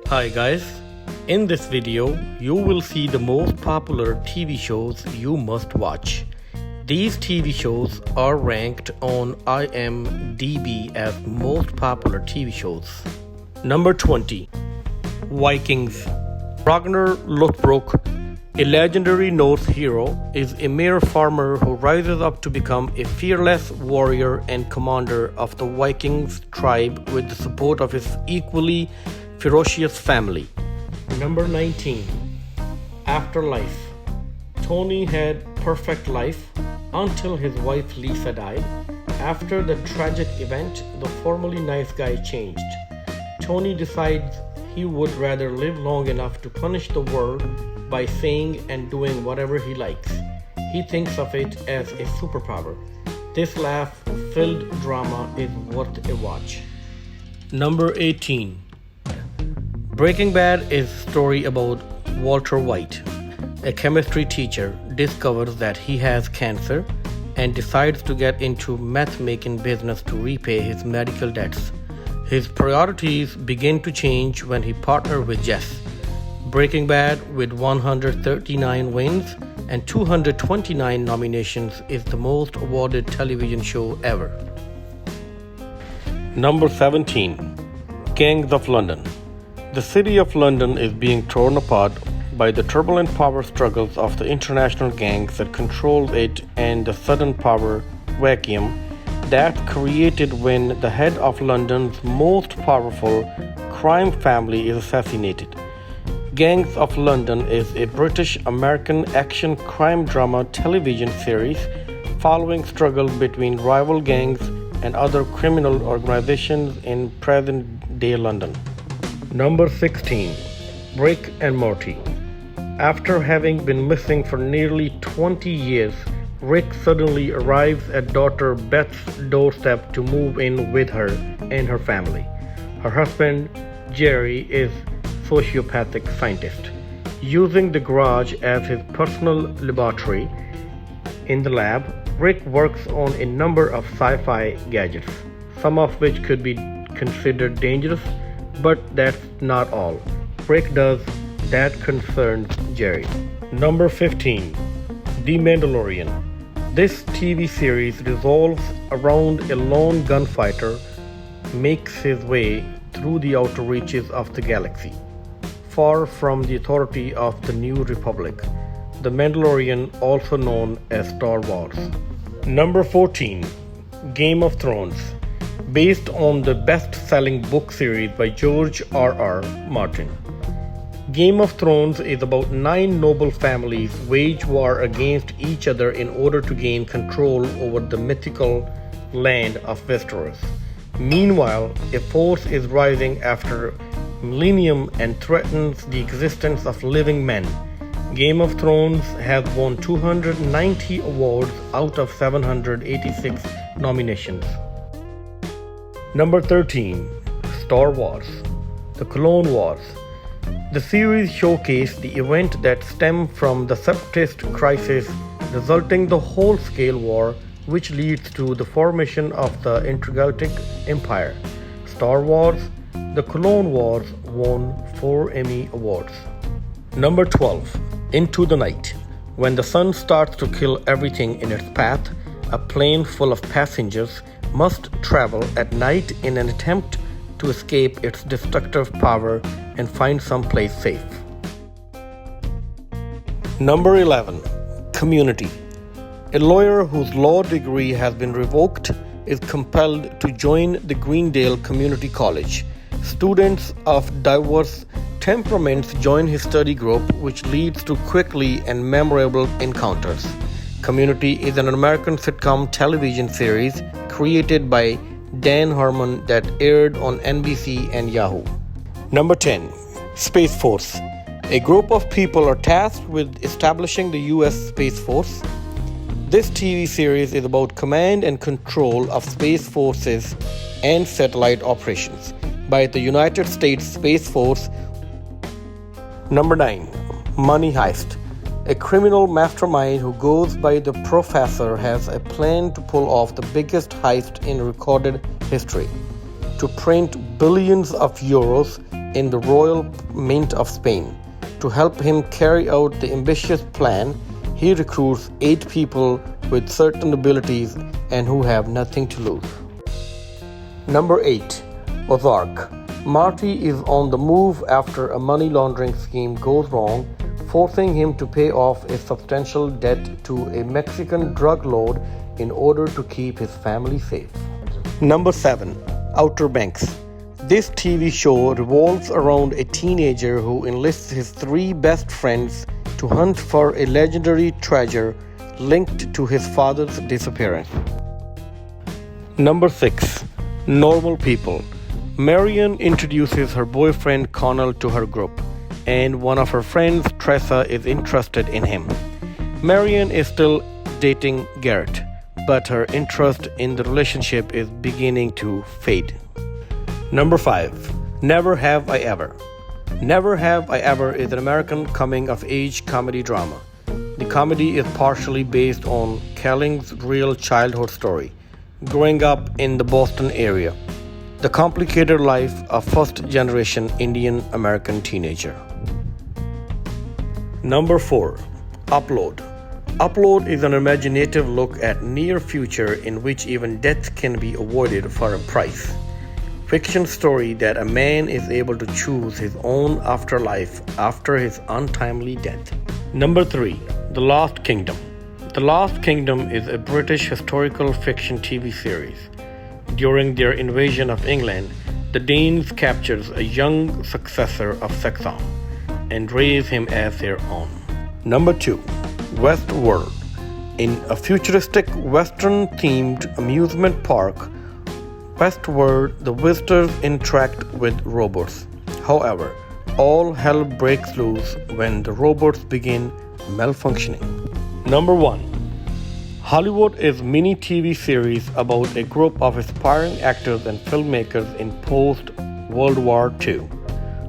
Hi guys, in this video you will see the most popular TV shows you must watch. These TV shows are ranked on IMDb as most popular TV shows. Number 20. Vikings. Ragnar Lothbrok, a legendary Norse hero, is a mere farmer who rises up to become a fearless warrior and commander of the Vikings tribe with the support of his equally ferocious family. Number 19. Afterlife. Tony had perfect life until his wife Lisa died. After the tragic event, the formerly nice guy changed. Tony decides he would rather live long enough to punish the world by saying and doing whatever he likes. He thinks of it as a superpower. This laugh-filled drama is worth a watch. Number 18. Breaking Bad is a story about Walter White. A chemistry teacher discovers that he has cancer and decides to get into meth-making business to repay his medical debts. His priorities begin to change when he partners with Jess. Breaking Bad, with 139 wins and 229 nominations, is the most awarded television show ever. Number 17. Gangs of London. The city of London is being torn apart by the turbulent power struggles of the international gangs that control it and the sudden power vacuum that's created when the head of London's most powerful crime family is assassinated. Gangs of London is a British-American action crime drama television series following struggles between rival gangs and other criminal organizations in present-day London. Number 16. Rick and Morty. After having been missing for nearly 20 years, Rick suddenly arrives at daughter Beth's doorstep to move in with her and her family. Her husband, Jerry, is a sociopathic scientist. Using the garage as his personal laboratory, in the lab, Rick works on a number of sci-fi gadgets, some of which could be considered dangerous, but that's not all Rick does that concerns Jerry. Number 15. The Mandalorian. This TV series revolves around a lone gunfighter makes his way through the outer reaches of the galaxy, far from the authority of the New Republic. The Mandalorian, also known as Star Wars. Number 14. Game of Thrones. Based on the best-selling book series by George R.R. Martin. Game of Thrones is about 9 noble families wage war against each other in order to gain control over the mythical land of Westeros. Meanwhile, a force is rising after millennium and threatens the existence of living men. Game of Thrones has won 290 awards out of 786 nominations. Number 13. Star Wars. The Clone Wars. The series showcased the event that stemmed from the Separatist crisis resulting the whole-scale war which leads to the formation of the Intergalactic Empire. Star Wars. The Clone Wars won 4 Emmy Awards. Number 12. Into the Night. When the sun starts to kill everything in its path, a plane full of passengers must travel at night in an attempt to escape its destructive power and find someplace safe. Number 11. Community. A lawyer whose law degree has been revoked is compelled to join the Greendale Community College. Students of diverse temperaments join his study group, which leads to quickly and memorable encounters. Community is an American sitcom television series created by Dan Harmon that aired on NBC and Yahoo. Number 10. Space Force. A group of people are tasked with establishing the U.S. Space Force. This TV series is about command and control of space forces and satellite operations by the United States Space Force. Number 9. Money Heist. A criminal mastermind who goes by the Professor has a plan to pull off the biggest heist in recorded history, to print billions of euros in the Royal Mint of Spain. To help him carry out the ambitious plan, he recruits 8 people with certain abilities and who have nothing to lose. Number 8. Ozark. Marty is on the move after a money laundering scheme goes wrong, forcing him to pay off a substantial debt to a Mexican drug lord in order to keep his family safe. Number 7. Outer Banks. This TV show revolves around a teenager who enlists his 3 best friends to hunt for a legendary treasure linked to his father's disappearance. Number 6. Normal People. Marion introduces her boyfriend Connell to her group, and one of her friends, Tressa, is interested in him. Marion is still dating Garrett, but her interest in the relationship is beginning to fade. Number 5. Never Have I Ever. Never Have I Ever is an American coming-of-age comedy drama. The comedy is partially based on Kelling's real childhood story, growing up in the Boston area, the complicated life of first-generation Indian American teenager. Number 4. Upload. Upload is an imaginative look at near future in which even death can be avoided for a price. Fiction story that a man is able to choose his own afterlife after his untimely death. Number 3. The Lost Kingdom. The Lost Kingdom is a British historical fiction TV series. During their invasion of England, the Danes captures a young successor of Saxon and raise him as their own. Number 2. Westworld. In a futuristic Western-themed amusement park, Westworld, the visitors interact with robots. However, all hell breaks loose when the robots begin malfunctioning. Number 1. Hollywood is mini TV series about a group of aspiring actors and filmmakers in post-World War II.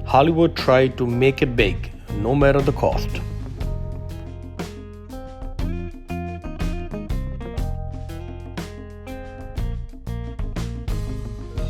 Hollywood tried to make it big, no matter the cost.